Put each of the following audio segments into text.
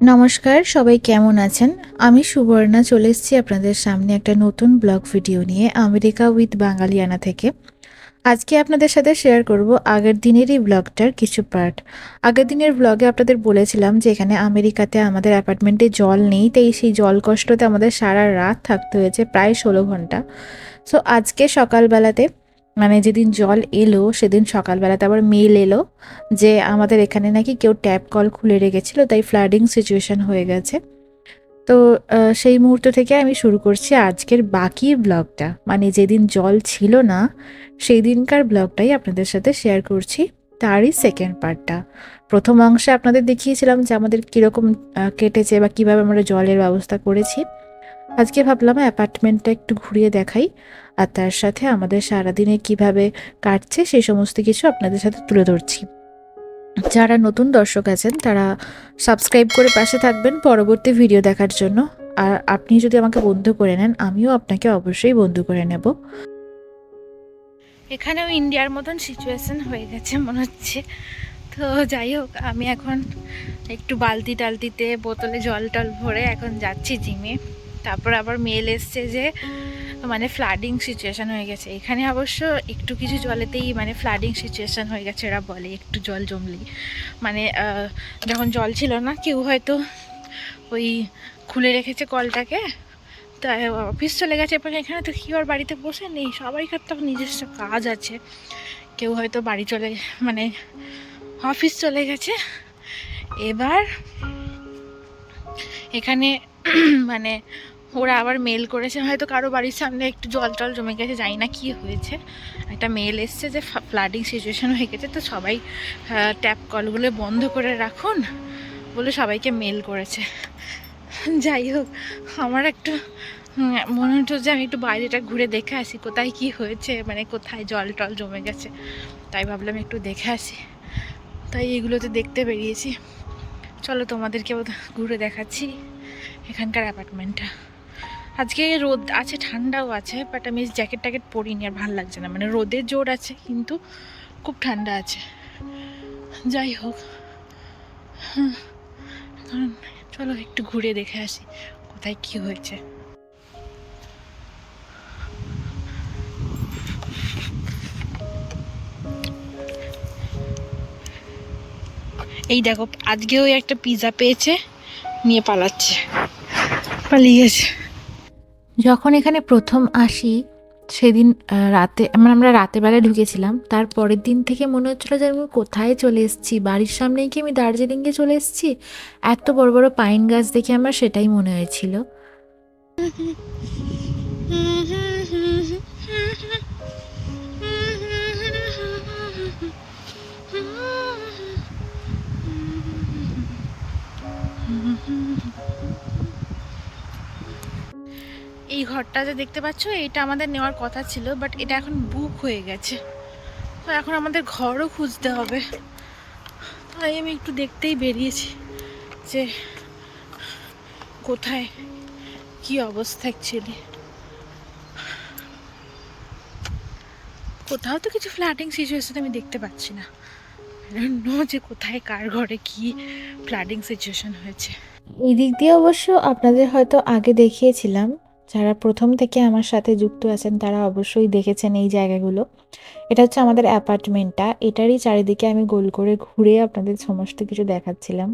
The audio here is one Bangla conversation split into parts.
নমস্কার, সবাই কেমন আছেন? আমি সুবর্ণা চলে এসেছি আপনাদের সামনে একটা নতুন ব্লগ ভিডিও নিয়ে আমেরিকা উইথ বাঙালিয়ানা থেকে। আজকে আপনাদের সাথে শেয়ার করব আগের দিনেরই ব্লগটার কিছু পার্ট। আগের দিনের ব্লগে আপনাদের বলেছিলাম যে এখানে আমেরিকাতে আমাদের অ্যাপার্টমেন্টে জল নেই, তাই সেই জল কষ্টতে আমাদের সারা রাত থাকতে হয়েছে, প্রায় 16 ঘন্টা। সো আজকে সকালবেলাতে মানে যেদিন জল এলো সেদিন সকালবেলাতে আবার মেল এলো যে আমাদের এখানে নাকি কেউ ট্যাপ কল খুলে রেখেছিল, তাই ফ্লাডিং সিচুয়েশন হয়ে গেছে। তো সেই মুহূর্ত থেকে আমি শুরু করছি আজকের বাকি ব্লগটা, মানে যেদিন জল ছিল না সেই দিনকার ব্লগটাই আপনাদের সাথে শেয়ার করছি, তারই সেকেন্ড পার্টটা। প্রথম অংশে আপনাদের দেখিয়েছিলাম যে আমাদের কীরকম কেটেছে বা কীভাবে আমরা জলের ব্যবস্থা করেছি। আজকে ভাবলাম অ্যাপার্টমেন্টটা একটু ঘুরিয়ে দেখাই, আর তার সাথে আমাদের সারাদিনে কিভাবে কাটছে সেই সমস্ত কিছু আপনাদের সাথে তুলে ধরছি। যারা নতুন দর্শক আছেন তারা সাবস্ক্রাইব করে পাশে থাকবেন পরবর্তী ভিডিও দেখার জন্য। আর আপনি যদি আমাকে বন্ধু করে নেন, আমিও আপনাকে অবশ্যই বন্ধু করে নেব। এখানেও ইন্ডিয়ার মতন সিচুয়েশন হয়ে গেছে মনে হচ্ছে। তো যাই হোক, আমি এখন একটু বালতি টালতিতে বোতলে জল টল ভরে এখন যাচ্ছি জিমে। তারপর আবার মেল এসছে যে মানে ফ্লাডিং সিচুয়েশান হয়ে গেছে এখানে। অবশ্য একটু কিছু জলেতেই মানে ফ্লাডিং সিচুয়েশান হয়ে গেছে, এরা বলে একটু জল জমলেই মানে যখন জল ছিল না কেউ হয়তো ওই খুলে রেখেছে কলটাকে, তাই অফিস চলে গেছে। এবার এখানে তো কেউ আর বাড়িতে বসে নেই, সবাইকার তো নিজস্ব কাজ আছে। কেউ হয়তো বাড়ি চলে মানে অফিস চলে গেছে। এবার এখানে মানে ওরা আবার মেল করেছে, হয়তো কারো বাড়ির সামনে একটু জল টল জমে গেছে, জানি না কী হয়েছে। একটা মেল এসছে যে ফ্লাডিং সিচুয়েশান হয়ে গেছে, তো সবাই ট্যাপ কলগুলো বন্ধ করে রাখুন বলে সবাইকে মেল করেছে। যাই হোক, আমার একটু মনে হচ্ছে যে আমি একটু বাইরেটা ঘুরে দেখে আসি কোথায় কি হয়েছে, মানে কোথায় জল টল জমে গেছে। তাই ভাবলাম একটু দেখে আসি, তাই এগুলোতে দেখতে বেরিয়েছি। চলো তোমাদেরকেও ঘুরে দেখাচ্ছি এখানকার অ্যাপার্টমেন্টটা। আজকে রোদ আছে, ঠান্ডাও আছে, বাট আমি জ্যাকেট ট্যাকেট পরিনি, আর ভালো লাগছে না, মানে রোদের জোর আছে কিন্তু খুব ঠান্ডা আছে। যাই হোক, চলো একটু ঘুরে দেখে আসি কোথায় কি হয়েছে। এই দেখো, আজকেও একটা পিৎজা পেয়েছে, নিয়ে পালিয়ে গেছে। যখন এখানে প্রথম আসি সেদিন রাতে মানে আমরা রাতের বেলায় ঢুকেছিলাম, তার পরের দিন থেকে মনে হচ্ছিলো যে আমি কোথায় চলে এসেছি, বাড়ির সামনেই কি আমি দার্জিলিংয়ে চলে এসেছি। এত বড় বড় পাইন গাছ দেখে আমার সেটাই মনে হয়েছিল। এই ঘরটা যে দেখতে পাচ্ছ, এটা আমাদের নেওয়ার কথা ছিল, বাট এটা এখন বুক হয়ে গেছে। তো এখন আমাদের ঘরও খুঁজতে হবে, তাই আমি একটু দেখতেই বেরিয়েছি যে কোথায় কি অবস্থা। অ্যাকচুয়ালি কোথাও তো কিছু ফ্লাডিং সিচুয়েশন আমি দেখতে পাচ্ছি না, যে কোথায় কার ঘরে কি ফ্লাডিং সিচুয়েশন হয়েছে। এই দিক দিয়ে অবশ্য আপনাদের হয়তো আগে দেখিয়েছিলাম, যারা প্রথম থেকে আমার সাথে যুক্ত আছেন তারা অবশ্যই দেখেছেন এই জায়গাগুলো। এটা হচ্ছে আমাদের অ্যাপার্টমেন্টটা, এটারই চারিদিকে আমি গোল করে ঘুরে আপনাদের সমস্ত কিছু দেখাচ্ছিলাম।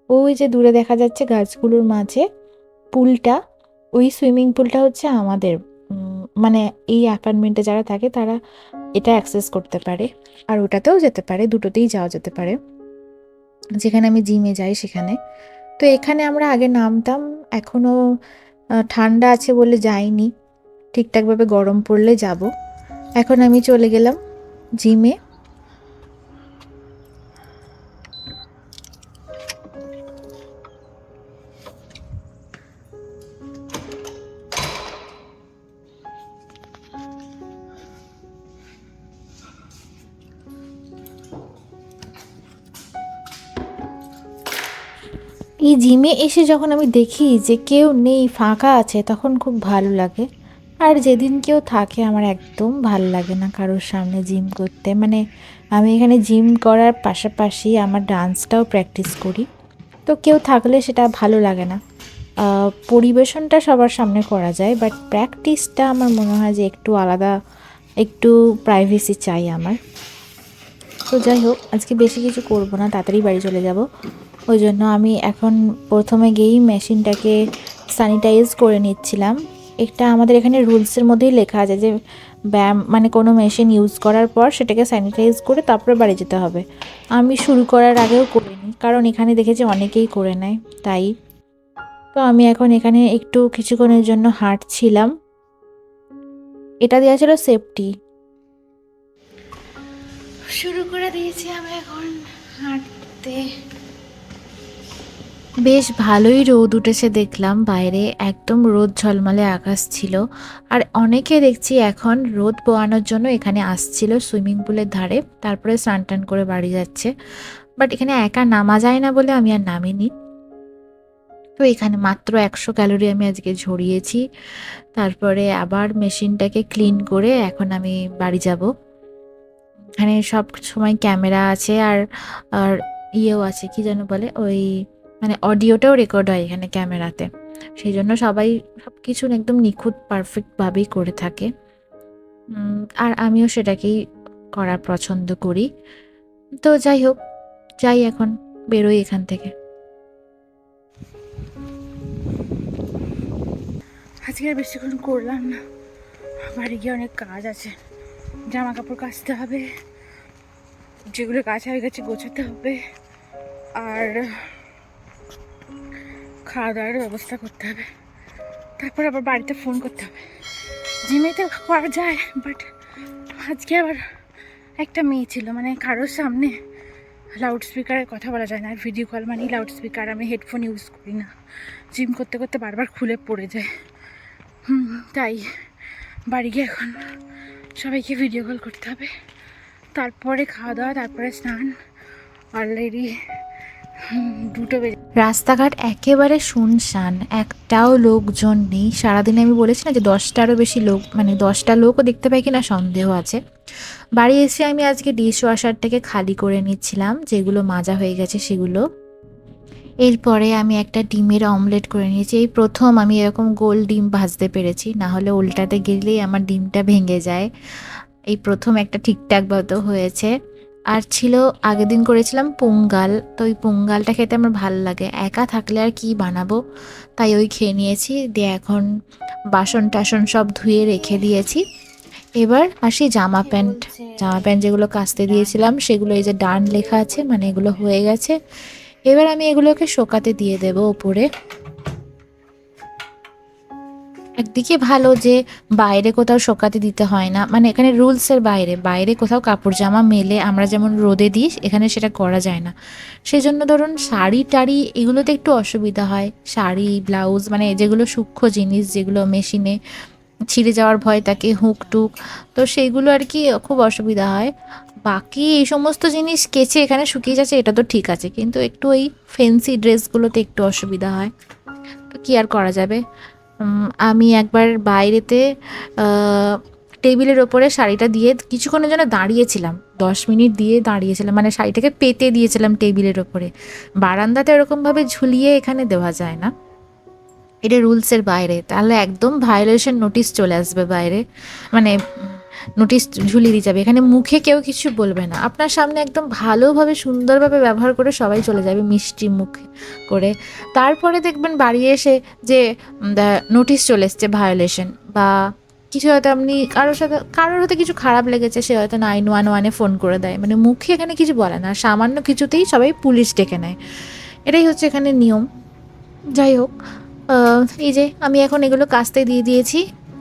ওই যে দূরে দেখা যাচ্ছে গাছগুলোর মাঝে পুলটা, ওই সুইমিং পুলটা হচ্ছে আমাদের মানে এই অ্যাপার্টমেন্টে যারা থাকে তারা এটা অ্যাক্সেস করতে পারে, আর ওটাতেও যেতে পারে, দুটোতেই যাওয়া যেতে পারে। যেখানে আমি জিমে যাই সেখানে। তো এখানে আমরা আগে নামতাম, এখনও ঠান্ডা আছে বলে যাইনি, ঠিকঠাকভাবে গরম পড়লে যাব। এখন আমি চলে গেলাম জিমে। এই জিমে এসে যখন আমি দেখি যে কেউ নেই, ফাঁকা আছে, তখন খুব ভালো লাগে। আর যেদিন কেউ থাকে আমার একদম ভাল লাগে না কারোর সামনে জিম করতে। মানে আমি এখানে জিম করার পাশাপাশি আমার ডান্সটাও প্র্যাকটিস করি। তো কেউ থাকলে সেটা ভালো লাগে না। পরিবেশনটা সবার সামনে করা যায়, বাট প্র্যাকটিসটা আমার মনে হয় যে একটু আলাদা, একটু প্রাইভেসি চাই আমার। তো যাই হোক, আজকে বেশি কিছু করব না, তাড়াতাড়ি বাড়ি চলে যাব। ওই জন্য আমি এখন প্রথমে গিয়েই মেশিনটাকে স্যানিটাইজ করে নিচ্ছিলাম। এটা আমাদের এখানে রুলসের মধ্যেই লেখা আছে যে ব্যায়াম মানে কোনো মেশিন ইউজ করার পর সেটাকে স্যানিটাইজ করে তারপরে বাড়ি যেতে হবে। আমি শুরু করার আগেও করিনি, কারণ এখানে দেখেছি অনেকেই করে নেয়, তাই। তো আমি এখন এখানে একটু কিছুক্ষণের জন্য হাঁটছিলাম। এটা দেওয়া ছিল সেফটি। শুরু করে দিয়েছি আমি এখন হাঁটতে। বেশ ভালোই রোদ উঠেছে দেখলাম বাইরে, একদম রোদ ঝলমলে আকাশ ছিল। আর অনেকে দেখছি এখন রোদ পোয়ানোর জন্য এখানে আসছিল সুইমিং পুলের ধারে, তারপরে স্নান টান করে বাড়ি যাচ্ছে। বাট এখানে একা নামা যায় না বলে আমি আর নামিনি। তো এখানে মাত্র 100 ক্যালোরি আমি আজকে ঝরিয়েছি। তারপরে আবার মেশিনটাকে ক্লিন করে এখন আমি বাড়ি যাব। এখানে সব সময় ক্যামেরা আছে, আর আর ইয়েও আছে, কি যেন বলে, ওই মানে অডিওটাও রেকর্ড হয় এখানে ক্যামেরাতে। সেই জন্য সবাই সব কিছু একদম নিখুঁত পারফেক্টভাবেই করে থাকে। আর আমিও সেটাকেই করার পছন্দ করি। তো যাই হোক, যাই এখন, বেরোই এখান থেকে। আজকে আর বেশিক্ষণ করলাম না, বাড়ি গিয়ে অনেক কাজ আছে। জামা কাপড় কাচতে হবে, যেগুলো কাচা হয়ে গেছে গোছাতে হবে, আর খাওয়া দাওয়ার ব্যবস্থা করতে হবে। তারপর আবার বাড়িতে ফোন করতে হবে। জিমেতে করা যায়, বাট আজকে আবার একটা মেয়ে ছিল, মানে কারোর সামনে লাউড স্পিকারে কথা বলা যায় না। আর ভিডিও কল মানেই লাউড স্পিকার, আমি হেডফোন ইউজ করি না। জিম করতে করতে বারবার খুলে পড়ে যায়। তাই বাড়ি গিয়ে এখন সবাইকে ভিডিও কল করতে হবে, তারপরে খাওয়া দাওয়া, তারপরে স্নান। অলরেডি 2টো বেজে। রাস্তাঘাট একেবারে শুনশান, একটাও লোকজন নেই। সারাদিনে আমি বলেছি না যে 10টারও বেশি লোক, মানে 10টা লোকও দেখতে পাই কিনা সন্দেহ আছে। বাড়ি এসে আমি আজকে ডিশ ওয়াশারটাকে খালি করে নিচ্ছিলাম, যেগুলো মাজা হয়ে গেছে সেগুলো। এরপরে আমি একটা ডিমের অমলেট করে নিয়েছি। এই প্রথম আমি এরকম গোল ডিম ভাজতে পেরেছি, না হলে উল্টাতে গেলেই আমার ডিমটা ভেঙে যায়। এই প্রথম একটা ঠিকঠাক মতো হয়েছে। আর ছিল, আগের দিন করেছিলাম পোঙ্গাল, তো ওই পোঙ্গালটা খেতে আমার ভালো লাগে, একা থাকলে আর কি বানাবো, তাই ওই খেয়ে নিয়েছি। দিয়ে এখন বাসন টাসন সব ধুয়ে রেখে দিয়েছি। এবার আসি জামা প্যান্ট যেগুলো কাচতে দিয়েছিলাম সেগুলো, এই যে ডান লেখা আছে, মানে এগুলো হয়ে গেছে। এবার আমি এগুলোকে শোকাতে দিয়ে দেবো ওপরে। একদিকে ভালো যে বাইরে কোথাও শোকাতে দিতে হয় না, মানে এখানে রুলসের বাইরে বাইরে কোথাও কাপড় জামা মেলে আমরা যেমন রোদে দিই, এখানে সেটা করা যায় না। সেই জন্য ধরুন শাড়ি টাড়ি এগুলোতে একটু অসুবিধা হয়, শাড়ি ব্লাউজ মানে যেগুলো সূক্ষ্ম জিনিস, যেগুলো মেশিনে ছিঁড়ে যাওয়ার ভয় থাকে, হুক টুক, তো সেইগুলো আর কি খুব অসুবিধা হয়। বাকি এই সমস্ত জিনিস কেচে এখানে শুকিয়ে যাচ্ছে, এটা তো ঠিক আছে, কিন্তু একটু এই ফেন্সি ড্রেসগুলোতে একটু অসুবিধা হয়। তো কী আর করা যাবে। আমি একবার বাইরেতে টেবিলের ওপরে শাড়িটা দিয়ে কিছুক্ষণের জন্য দাঁড়িয়েছিলাম, 10 মিনিট দিয়ে দাঁড়িয়েছিলাম, মানে শাড়িটাকে পেতে দিয়েছিলাম টেবিলের ওপরে। বারান্দাতে ওরকমভাবে ঝুলিয়ে এখানে দেওয়া যায় না, এটা রুলসের বাইরে, তাহলে একদম ভায়োলেশন নোটিশ চলে আসবে বাইরে, মানে নোটিশ ঝুলিয়ে দিয়ে যাবে। এখানে মুখে কেউ কিছু বলবে না, আপনার সামনে একদম ভালোভাবে সুন্দরভাবে ব্যবহার করে সবাই চলে যাবে মিষ্টি মুখে করে। তারপরে দেখবেন বাড়ি এসে যে নোটিশ চলে এসছে ভায়োলেশন, বা কিছু হয়তো আপনি কারোর হয়তো কিছু খারাপ লেগেছে, সে হয়তো 911-এ ফোন করে দেয়, মানে মুখে এখানে কিছু বলে না, সামান্য কিছুতেই সবাই পুলিশ ডেকে নেয়। এটাই হচ্ছে এখানে নিয়ম। যাই হোক, এই যে আমি এখন এগুলো কাচতে দিয়ে দিয়েছি,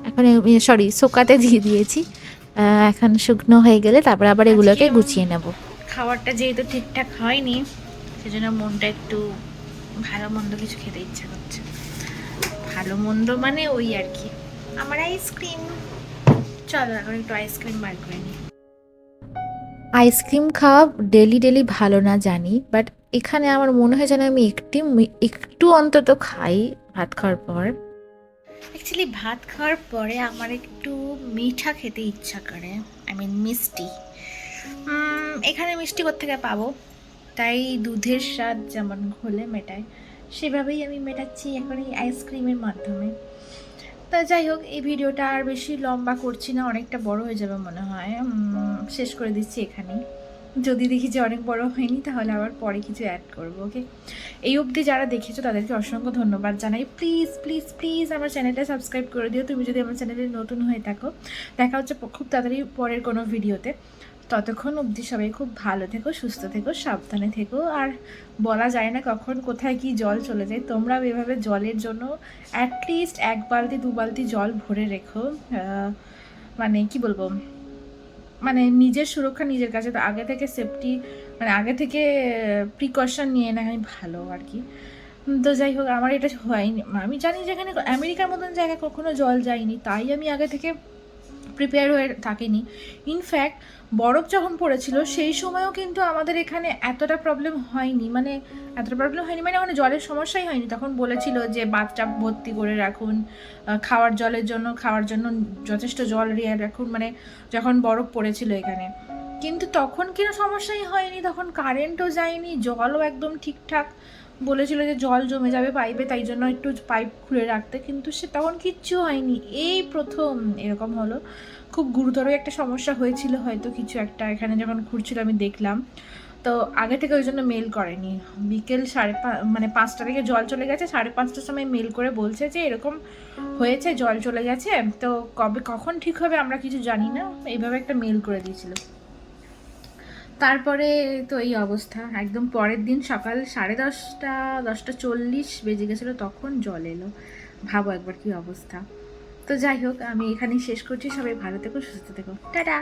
এখন শোকাতে দিয়ে দিয়েছি। এখন শুকনো হয়ে গেলে তারপর আবার এগুলোকে গুছিয়ে নেব। খাবারটা যেহেতু ঠিকঠাক হয়নি, সেজন্য মনটা একটু ভালো মন্দ কিছু খেতে ইচ্ছা করছে। ভালো মন্দ মানে ওই আর কি, আমার আইসক্রিম। চলো এখন একটু আইসক্রিম বার করে নিই। আইসক্রিম খাওয়া ডেলি ডেলি ভালো না জানি, বাট এখানে আমার মনে হয় যেন আমি একটু অন্তত খাই ভাত খাওয়ার পর। অ্যাকচুয়ালি ভাত খাওয়ার পরে আমার একটু মিঠা খেতে ইচ্ছা করে, আই মিন মিষ্টি। এখানে মিষ্টি কোত্থেকে পাবো? তাই দুধের স্বাদ যেমন ঘোলে মেটায়, সেভাবেই আমি মেটাচ্ছি এখন এই আইসক্রিমের মাধ্যমে। তা যাই হোক, এই ভিডিওটা আর বেশি লম্বা করছি না, অনেকটা বড় হয়ে যাবে মনে হয়। শেষ করে দিচ্ছি এখানেই। যদি দেখি যে অনেক বড় হয়নি তাহলে আবার পরে কিছু অ্যাড করবো। ওকে, এই অবধি যারা দেখেছো তাদেরকে অসংখ্য ধন্যবাদ জানাই। প্লিজ প্লিজ প্লিজ আমার চ্যানেলটা সাবস্ক্রাইব করে দিও তুমি যদি আমার চ্যানেলে নতুন হয়ে থাকো। দেখা হচ্ছে খুব তাড়াতাড়ি পরের কোনো ভিডিওতে। ততক্ষণ অবধি সবাই খুব ভালো থেকো, সুস্থ থেকো, সাবধানে থেকো। আর বলা যায় না কখন কোথায় কি জল চলে যায়, তোমরাও এভাবে জলের জন্য অ্যাটলিস্ট 1 বালতি 2 বালতি জল ভরে রেখো। মানে কি বলবো, মানে নিজের সুরক্ষা নিজের কাছে, তো আগে থেকে সেফটি মানে আগে থেকে প্রিকশন নিয়ে নেওয়াই ভালো আর কি। তো যাই হোক, আমার এটা হয়নি, আমি জানি যেখানে আমেরিকার মতন জায়গায় কখনো জল যায়নি, তাই আমি আগে থেকে প্রিপেয়ার হয়ে থাকিনি। ইনফ্যাক্ট বরফ যখন পড়েছিল সেই সময়ও কিন্তু আমাদের এখানে এতটা প্রবলেম হয়নি, মানে ওখানে জলের সমস্যাই হয়নি। তখন বলেছিল যে বাথটাব ভর্তি করে রাখুন, খাওয়ার জন্য যথেষ্ট জল রেয়ার রাখুন, মানে যখন বরফ পড়েছিল এখানে। কিন্তু তখন কোনো সমস্যাই হয়নি, তখন কারেন্টও যায়নি, জলও একদম ঠিকঠাক। বলেছিল যে জল জমে যাবে পাইপে, তাই জন্য একটু পাইপ খুলে রাখতে, কিন্তু সে তখন কিচ্ছু হয়নি। এই প্রথম এরকম হলো। খুব গুরুতর একটা সমস্যা হয়েছিল হয়তো কিছু একটা, এখানে যখন ঘুরছিল আমি দেখলাম। তো আগে থেকে ওই জন্য মেল করেনি। বিকেল 5টা থেকে জল চলে গেছে, 5:30টার সময় মেল করে বলছে যে এরকম হয়েছে, জল চলে গেছে, তো কখন ঠিক হবে আমরা কিছু জানি না, এইভাবে একটা মেল করে দিয়েছিল। তারপরে তো এই অবস্থা, একদম পরের দিন সকাল 10:30, 10:40 বেজে গেছিলো তখন জল এলো। ভাবো একবার কি অবস্থা। তো যাই হোক, আমি এখানেই শেষ করছি। সবাই ভালো থেকো, সুস্থ থেকো, টাটা।